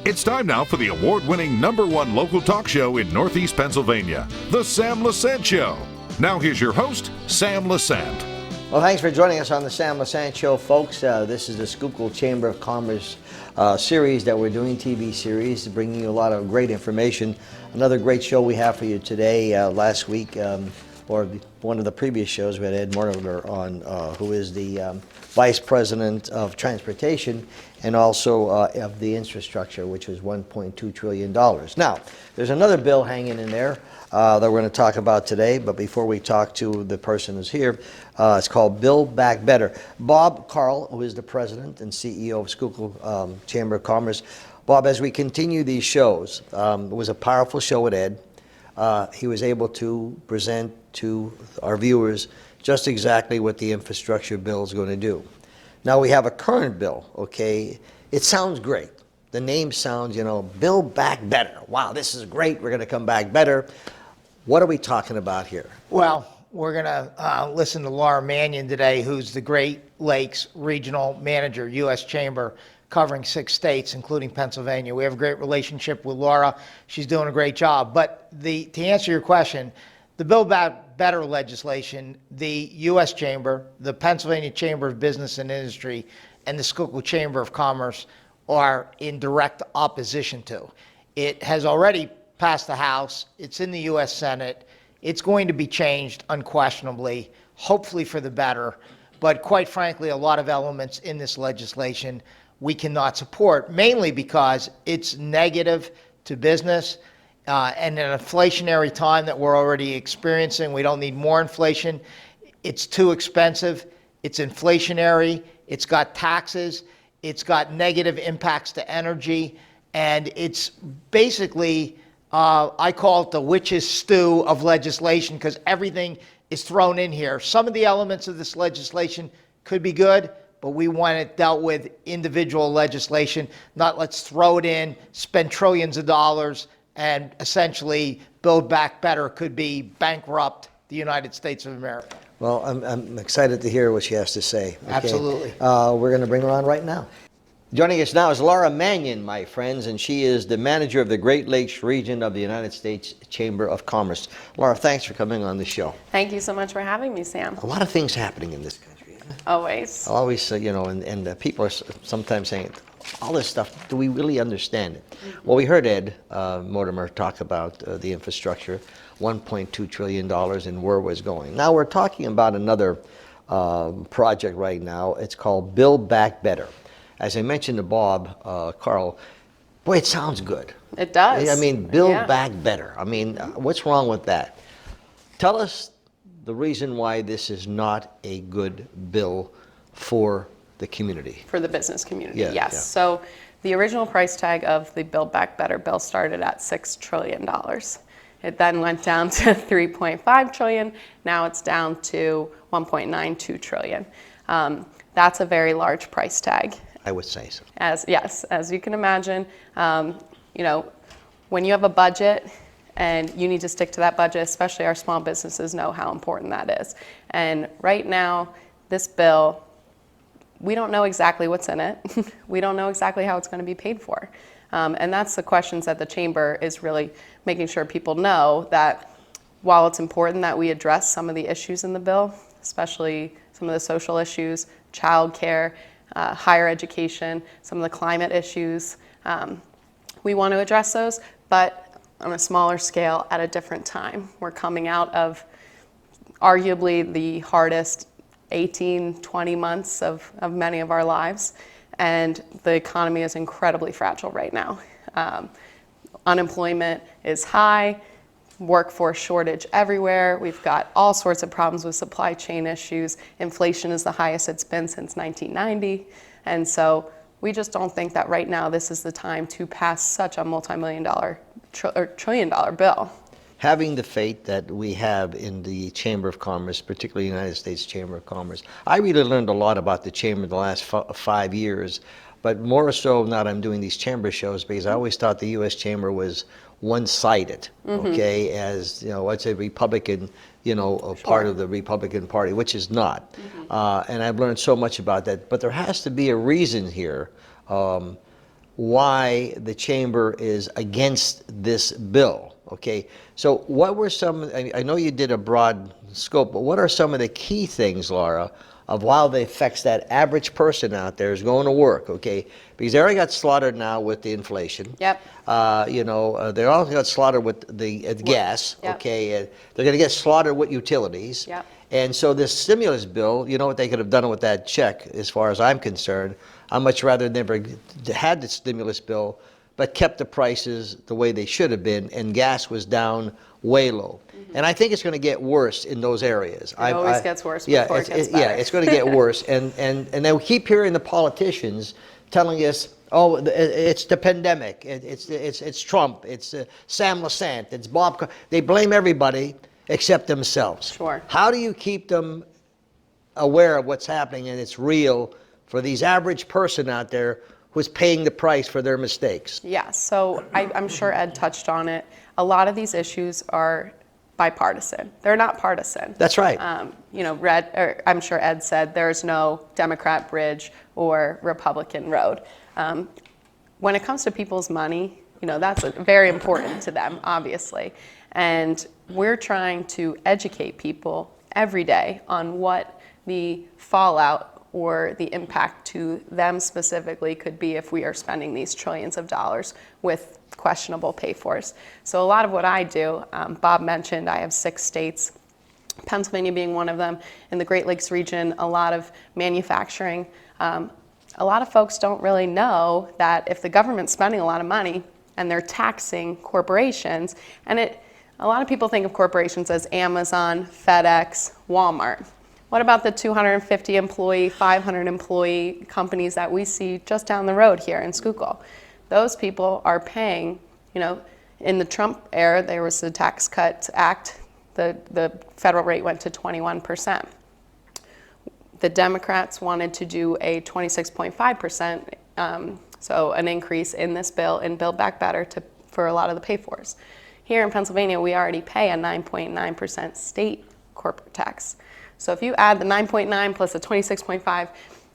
It's time now for the award-winning #1 local talk show in Northeast Pennsylvania, The Sam Lesante Show. Now here's your host, Sam Lesante. Well, thanks for joining us on the Sam Lesante Show, folks. This is the Schuylkill Chamber of Commerce series that we're doing, TV series, bringing you a lot of great information. Another great show we have for you today. Last week, or one of the previous shows, we had Ed Mortimer on, who is the Vice President of Transportation and also of the infrastructure, which was $1.2 trillion. Now, there's another bill hanging in there that we're going to talk about today, but before we talk to the person who's here, it's called Build Back Better. Bob Carl, who is the President and CEO of Schuylkill Chamber of Commerce. Bob, as we continue these shows, it was a powerful show with Ed. He was able to present to our viewers just exactly what the infrastructure bill is going to do. Now we have a current bill, okay? It sounds great. The name sounds, Build Back Better. Wow, this is great. We're going to come back better. What are we talking about here? Well, we're going to listen to Laura Manion today, who's the Great Lakes Regional Manager, U.S. Chamber, covering 6 states, including Pennsylvania. We have a great relationship with Laura. She's doing a great job. But to answer your question, the Build Back Better legislation, the U.S. Chamber, the Pennsylvania Chamber of Business and Industry, and the Schuylkill Chamber of Commerce are in direct opposition to. It has already passed the House. It's in the U.S. Senate. It's going to be changed unquestionably, hopefully for the better. But quite frankly, a lot of elements in this legislation we cannot support, mainly because it's negative to business. And in an inflationary time that we're already experiencing, we don't need more inflation. It's too expensive. It's inflationary. It's got taxes. It's got negative impacts to energy. And it's basically, I call it the witch's stew of legislation because everything is thrown in here. Some of the elements of this legislation could be good, but we want it dealt with individual legislation, not let's throw it in, spend trillions of dollars, and essentially Build Back Better could be bankrupt the United States of America. Well, I'm excited to hear what she has to say. Okay? Absolutely. We're going to bring her on right now. Joining us now is Laura Manion, my friends, and she is the manager of the Great Lakes region of the United States Chamber of Commerce. Laura, thanks for coming on the show. Thank you so much for having me, Sam. A lot of things happening in this country. Always. Always, and people are sometimes saying, all this stuff, do we really understand it? Mm-hmm. Well, we heard Ed Mortimer talk about the infrastructure, $1.2 trillion and where it was going. Now we're talking about another project right now. It's called Build Back Better. As I mentioned to Bob Carl, boy, it sounds good. It does. I mean, Build Back Better. I mean, what's wrong with that? Tell us the reason why this is not a good bill for the community. For the business community, yes. Yeah. So the original price tag of the Build Back Better bill started at $6 trillion. It then went down to $3.5 trillion. Now it's down to $1.92 trillion. That's a very large price tag. I would say so. As you can imagine, when you have a budget and you need to stick to that budget, especially our small businesses know how important that is. And right now, this bill, we don't know exactly what's in it. We don't know exactly how it's going to be paid for. And that's the questions that the Chamber is really making sure people know, that while it's important that we address some of the issues in the bill, especially some of the social issues, childcare, higher education, some of the climate issues, we want to address those, but on a smaller scale at a different time. We're coming out of arguably the hardest 18, 20 months of many of our lives, and the economy is incredibly fragile right now. Unemployment is high, workforce shortage everywhere. We've got all sorts of problems with supply chain issues. Inflation is the highest it's been since 1990. And so we just don't think that right now this is the time to pass such a multi-million dollar, trillion dollar bill. having the faith that we have in the Chamber of Commerce, particularly the United States Chamber of Commerce, I really learned a lot about the Chamber the last 5 years, but more so now that I'm doing these Chamber shows, because I always thought the U.S. Chamber was one-sided, okay, as, you know, what's a Republican, you know, a part of the Republican Party, which is not. And I've learned so much about that, but there has to be a reason here why the Chamber is against this bill. Okay, so what were some, I know you did a broad scope, but what are some of the key things, Laura, of how it affects that average person out there who's going to work, okay? Because they already got slaughtered now with the inflation. Yep. You know, they also got slaughtered with the gas, Yep. okay? They're going to get slaughtered with utilities. Yep. And so this stimulus bill, you know what they could have done with that check, as far as I'm concerned? I'd much rather never had the stimulus bill, but kept the prices the way they should have been, and gas was down way low. And I think it's going to get worse in those areas. It always gets worse before it gets better. Yeah, it's going to get worse. And they keep hearing the politicians telling us, oh, it's the pandemic, it's Trump, it's Sam Lesante, it's Bob. They blame everybody except themselves. Sure. How do you keep them aware of what's happening and it's real for these average person out there who's paying the price for their mistakes? Yeah, so I'm sure Ed touched on it. A lot of these issues are bipartisan. They're not partisan. That's right. You know, I'm sure Ed said there's no Democrat bridge or Republican road. When it comes to people's money, you know, that's very important to them, obviously. And we're trying to educate people every day on what the fallout or the impact to them specifically could be if we are spending these trillions of dollars with questionable pay-fors. So a lot of what I do, Bob mentioned, I have 6 states, Pennsylvania being one of them. In the Great Lakes region, a lot of manufacturing. A lot of folks don't really know that if the government's spending a lot of money and they're taxing corporations, and a lot of people think of corporations as Amazon, FedEx, Walmart. What about the 250 employee, 500 employee companies that we see just down the road here in Schuylkill? Those people are paying, you know, in the Trump era, there was the Tax Cuts Act, the federal rate went to 21%. The Democrats wanted to do a 26.5%, so an increase in this bill and Build Back Better for a lot of the pay-fors. Here in Pennsylvania, we already pay a 9.9% state corporate tax. So if you add the 9.9 plus the 26.5,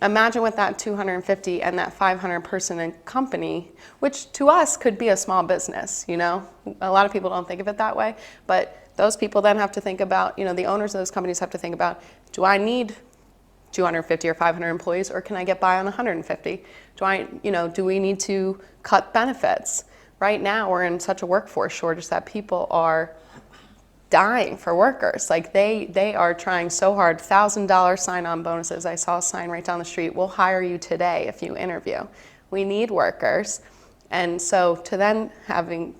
imagine what that 250 and that 500 person company, which to us could be a small business, you know? A lot of people don't think of it that way, but those people then have to think about, you know, the owners of those companies have to think about, do I need 250 or 500 employees, or can I get by on 150? Do we need to cut benefits? Right now, we're in such a workforce shortage that people are dying for workers. Like they are trying so hard. $1,000 sign-on bonuses. I saw a sign right down the street. We'll hire you today if you interview. We need workers. And so to then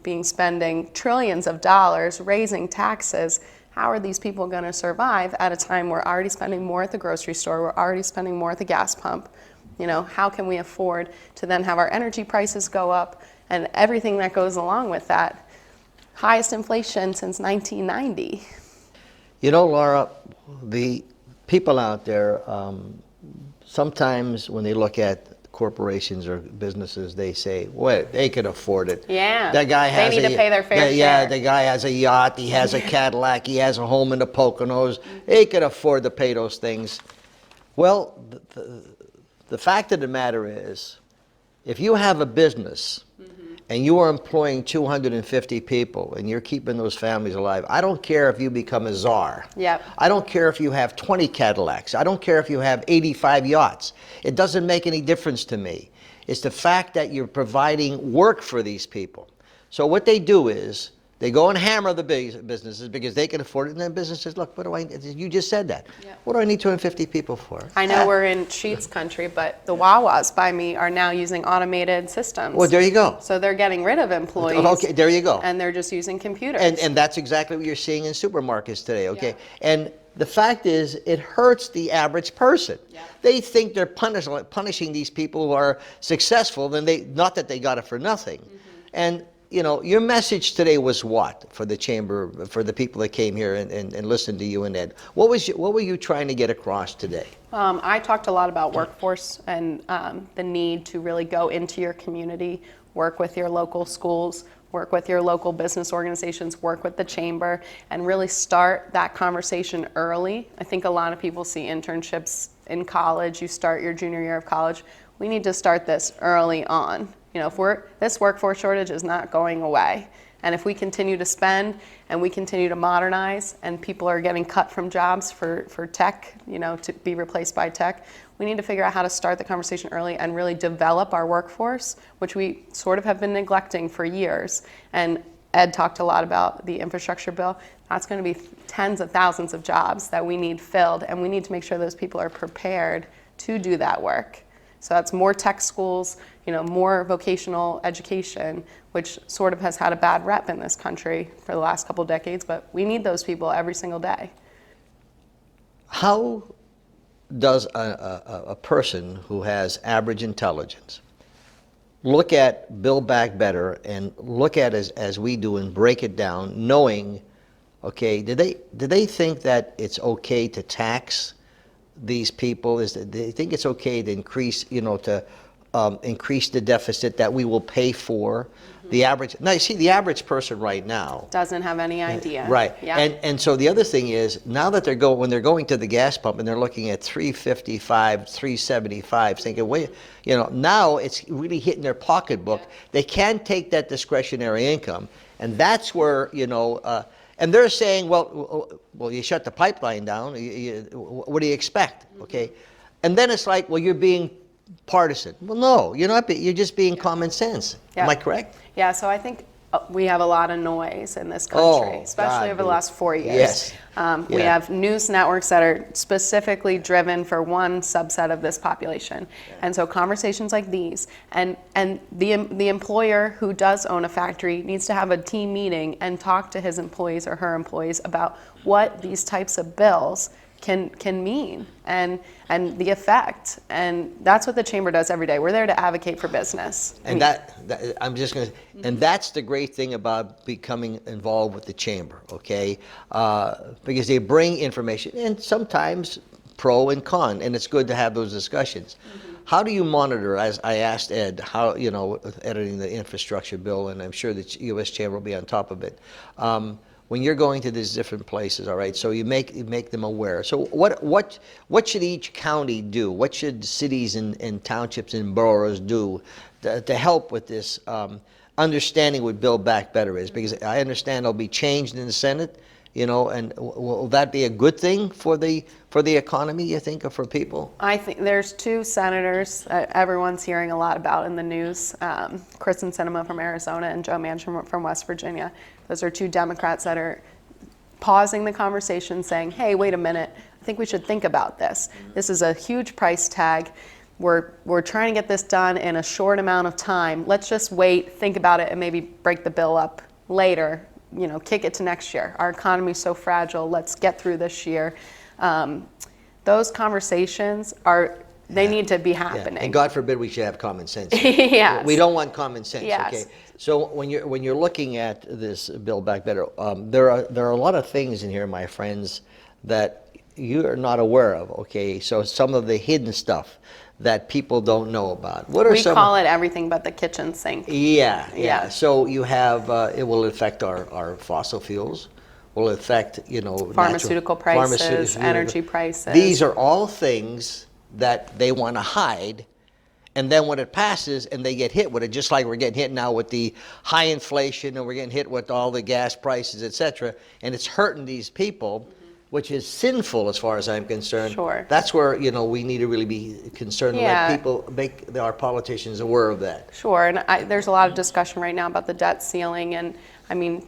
being spending trillions of dollars raising taxes, how are these people going to survive at a time we're already spending more at the grocery store, we're already spending more at the gas pump? You know, how can we afford to then have our energy prices go up and everything that goes along with that? Highest inflation since 1990. You know, Laura, the people out there, sometimes when they look at corporations or businesses, they say, well, they could afford it. Yeah, that guy has they need to pay their fair share. Yeah, the guy has a yacht, he has a Cadillac, he has a home in the Poconos. He could afford to pay those things. Well, the fact of the matter is, if you have a business and you are employing 250 people and you're keeping those families alive, I don't care if you become a czar. Yep. I don't care if you have 20 Cadillacs. I don't care if you have 85 yachts. It doesn't make any difference to me. It's the fact that you're providing work for these people. So what they do is they go and hammer the businesses because they can afford it, and then businesses, look, what do you just said that. Yep. What do I need 250 people for? I know we're in Sheets country, but the Wawas by me are now using automated systems. Well, there you go. So they're getting rid of employees. Okay, there you go. And they're just using computers. And that's exactly what you're seeing in supermarkets today, okay? Yeah. And the fact is, it hurts the average person. Yeah. They think they're punishing these people who are successful, not that they got it for nothing. And your message today was what for the chamber, for the people that came here and listened to you and Ed? What were you trying to get across today? I talked a lot about workforce and the need to really go into your community, work with your local schools, work with your local business organizations, work with the chamber, and really start that conversation early. I think a lot of people see internships in college. You start your junior year of college. We need to start this early on. This workforce shortage is not going away. And if we continue to spend and we continue to modernize and people are getting cut from jobs for tech, to be replaced by tech, we need to figure out how to start the conversation early and really develop our workforce, which we sort of have been neglecting for years. And Ed talked a lot about the infrastructure bill. That's going to be tens of thousands of jobs that we need filled, and we need to make sure those people are prepared to do that work. So that's more tech schools, more vocational education, which sort of has had a bad rep in this country for the last couple of decades, but we need those people every single day. How does a person who has average intelligence look at Build Back Better and look at it as we do and break it down, knowing, okay, do they think that it's okay to tax these people? Do they think it's okay to increase, increase the deficit that we will pay for? The average, now you see the average person right now doesn't have any idea. Right. Yeah. And so the other thing is, now that when they're going to the gas pump and they're looking at $3.55, $3.75, thinking, wait, now it's really hitting their pocketbook. They can't take that discretionary income, and that's where and they're saying, well, you shut the pipeline down. What do you expect? Okay, and then it's like, well, you're being partisan. Well, no, you're not. You're just being common sense. Yeah. Am I correct? Yeah. So I think we have a lot of noise in this country, especially over the last 4 years. Yes. We have news networks that are specifically driven for one subset of this population. And so conversations like these, and the employer who does own a factory needs to have a team meeting and talk to his employees or her employees about what these types of bills can mean and the effect. And that's what the chamber does every day. We're there to advocate for business. And I'm just going to, and that's the great thing about becoming involved with the chamber, okay? Because they bring information, and sometimes pro and con, and it's good to have those discussions. How do you monitor, as I asked Ed, how, editing the infrastructure bill, and I'm sure the U.S. Chamber will be on top of it. When you're going to these different places, all right, so you make them aware. So what should each county do? What should cities and townships and boroughs do to help with this understanding what Build Back Better is? Because I understand it'll be changed in the Senate, and will that be a good thing for the economy, you think, or for people? I think there's two senators everyone's hearing a lot about in the news, Kristen Sinema from Arizona and Joe Manchin from West Virginia. Those are two Democrats that are pausing the conversation saying, hey, wait a minute, I think we should think about this. This is a huge price tag. We're trying to get this done in a short amount of time. Let's just wait, think about it, and maybe break the bill up later, kick it to next year. Our economy's so fragile, let's get through this year. Those conversations need to be happening. Yeah. And God forbid we should have common sense. Yes. We don't want common sense. Yes. Okay. So when you're looking at this Build Back Better, there are a lot of things in here, my friends, that you are not aware of. Okay. So some of the hidden stuff that people don't know about. We call it everything but the kitchen sink. Yeah. So you have it will affect our fossil fuels. Will affect pharmaceutical prices, energy prices. These are all things that they want to hide, and then when it passes and they get hit with it, just like we're getting hit now with the high inflation, and we're getting hit with all the gas prices, etc., and it's hurting these people, which is sinful as far as I'm concerned. Sure. That's where we need to really be concerned and let people make our politicians aware of that. Sure, and there's a lot of discussion right now about the debt ceiling, and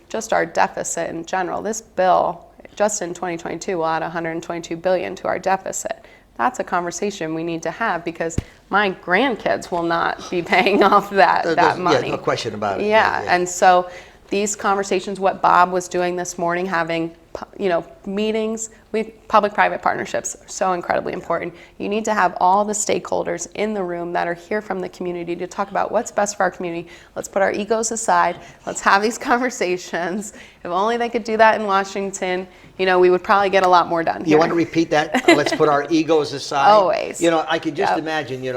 just our deficit in general. This bill, just in 2022, will add $122 billion to our deficit. That's a conversation we need to have, because my grandkids will not be paying off that money. Yeah, no question about it. Yeah, and so these conversations, what Bob was doing this morning, having meetings, public-private partnerships are so incredibly important. You need to have all the stakeholders in the room that are here from the community to talk about what's best for our community. Let's put our egos aside. Let's have these conversations. If only they could do that in Washington, we would probably get a lot more done here. You want to repeat that? Let's put our egos aside. Always. I could just imagine, you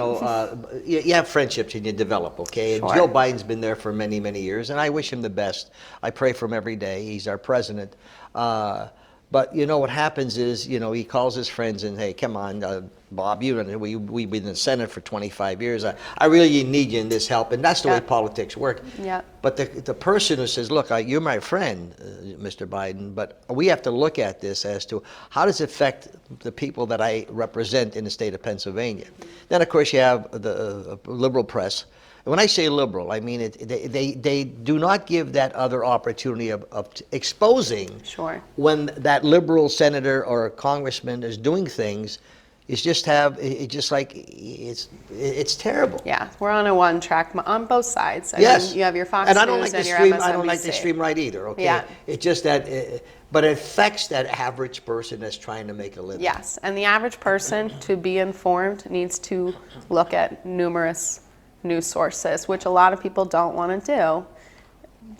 have friendships and you develop, okay? And Sure. Joe Biden's been there for many, many years, and I wish him the best. I pray for him every day. He's our president. But what happens is, he calls his friends and, hey, come on, Bob, we've been in the Senate for 25 years. I really need you in this help. And that's the way politics work. Yeah. But the person who says, look, you're my friend, Mr. Biden, but we have to look at this as to how does it affect the people that I represent in the state of Pennsylvania. Then, of course, you have the liberal press. When I say liberal, I mean they do not give that other opportunity of exposing when that liberal senator or congressman is doing things. It's terrible. Yeah, we're on a one track on both sides. I mean, you have your Fox and I don't News like and your stream. MSNBC. I don't like the extreme right either. Okay, Yeah. It's just that, but it affects that average person that's trying to make a living. Yes, and the average person, to be informed, needs to look at numerous news sources, which a lot of people don't want to do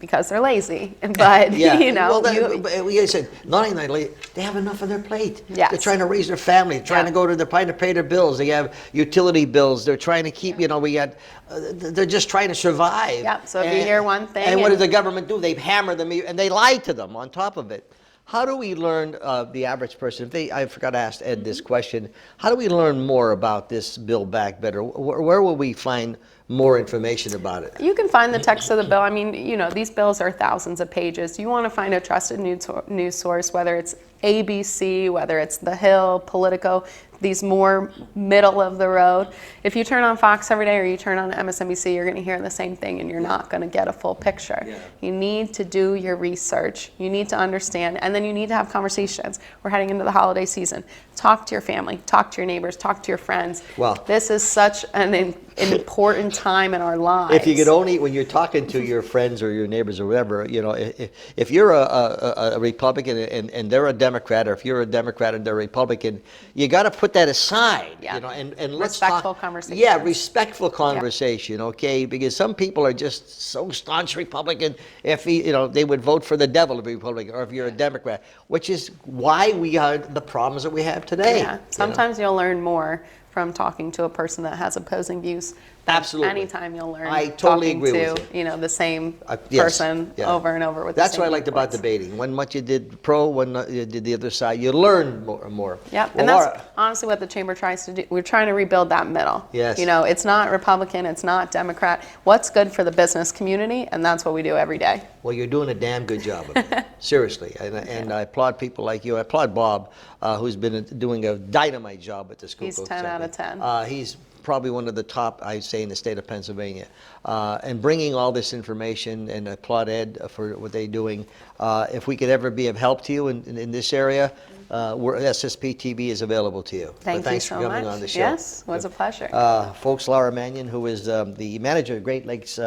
because they're lazy. But we said not only they have enough on their plate. Yes. They're trying to raise their family, trying to they're trying to pay their bills. They have utility bills. They're trying to keep. They're just trying to survive. Yep. So if you hear one thing, and what does the government do? They hammer them and they lie to them on top of it. How do we learn, the average person, I forgot to ask Ed this question, how do we learn more about this Build Back Better? Where will we find more information about it? You can find the text of the bill. I mean, these bills are thousands of pages. You want to find a trusted news source, whether it's ABC, whether it's The Hill, Politico, these more middle of the road. If you turn on Fox every day or you turn on MSNBC, you're going to hear the same thing and you're not going to get a full picture. Yeah. You need to do your research. You need to understand, and then you need to have conversations. We're heading into the holiday season. Talk to your family, talk to your neighbors, talk to your friends. Well, this is such an important time in our lives. If you could only, when you're talking to your friends or your neighbors or whatever, if you're a Republican and they're a Democrat, or if you're a Democrat and they're a Republican, you got to put that aside, and let's respectful conversation. Yeah, respectful conversation, okay? Because some people are just so staunch Republican. If they would vote for the devil to be Republican, or if you're a Democrat, which is why we are the problems that we have today. Yeah, sometimes you'll learn more from talking to a person that has opposing views. Absolutely. Anytime you'll learn. I totally talking agree to, with you. The same person over and over with That's the same what I liked about debating. When much you did pro, when you did the other side, you learn more. Yep, and that's honestly what the Chamber tries to do. We're trying to rebuild that middle. Yes. It's not Republican, it's not Democrat. What's good for the business community, and that's what we do every day. Well, you're doing a damn good job of it. Seriously. And I applaud people like you. I applaud Bob, who's been doing a dynamite job at the school. He's 10 out of 10. He's probably one of the top, I'd say, in the state of Pennsylvania. And bringing all this information, and applaud Ed for what they're doing. If we could ever be of help to you in this area, SSP TV is available to you. Thanks you so for coming much. on the show. Yes, it was a pleasure. Folks, Laura Manion, who is the manager of Great Lakes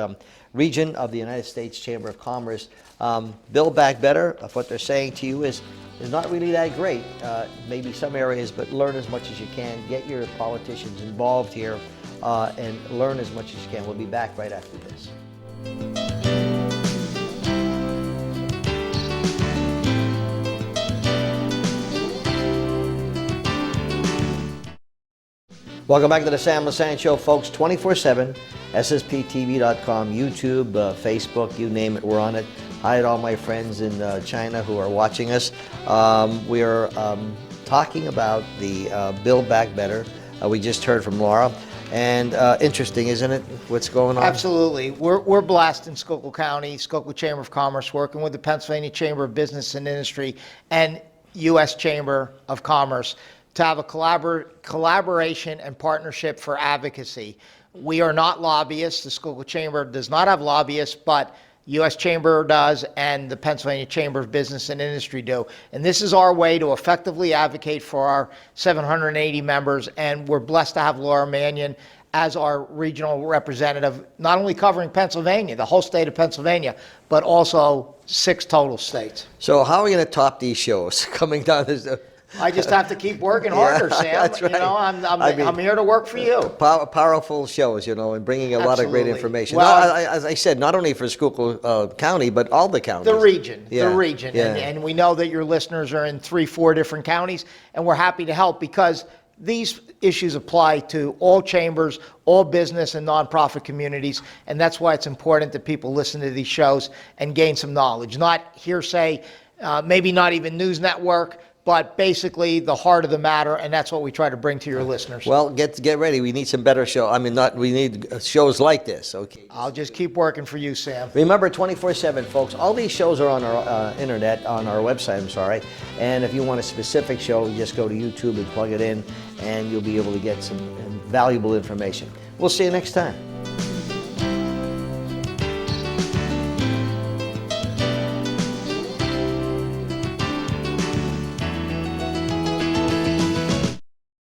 region of the United States Chamber of Commerce. Build Back Better, what they're saying to you is not really that great. Maybe some areas, but learn as much as you can. Get your politicians involved here and learn as much as you can. We'll be back right after this. Welcome back to the Sam Lesante Show, folks. 24/7, SSPTV.com, YouTube, Facebook, you name it, we're on it. Hi to all my friends in China who are watching us. We are talking about the Build Back Better. We just heard from Laura. And interesting, isn't it, what's going on? Absolutely. We're blessed in Schuylkill County, Schuylkill Chamber of Commerce, working with the Pennsylvania Chamber of Business and Industry and U.S. Chamber of Commerce to have a collaboration and partnership for advocacy. We are not lobbyists. The Schuylkill Chamber does not have lobbyists, but U.S. Chamber does and the Pennsylvania Chamber of Business and Industry do. And this is our way to effectively advocate for our 780 members, and we're blessed to have Laura Manion as our regional representative, not only covering Pennsylvania, the whole state of Pennsylvania, but also 6 total states. So how are we going to top these shows coming down this? I just have to keep working harder, Yeah, Sam. that's right. You know, I mean, I'm here to work for you. Powerful shows, you know, and bringing a lot of great Absolutely. information. Well, As I said, not only for Schuylkill County, but all the counties. The region, Yeah, the region. yeah. And we know that your listeners are in 3-4 different counties, and we're happy to help because these issues apply to all chambers, all business and nonprofit communities, and that's why it's important that people listen to these shows and gain some knowledge. Not hearsay, maybe not even News Network, but basically the heart of the matter, and that's what we try to bring to your listeners. Well, get ready. We need some better show. I mean, we need shows like this. Okay. I'll just keep working for you, Sam. Remember, 24/7, folks. All these shows are on our internet, on our website. I'm sorry. And if you want a specific show, you just go to YouTube and plug it in, and you'll be able to get some valuable information. We'll see you next time.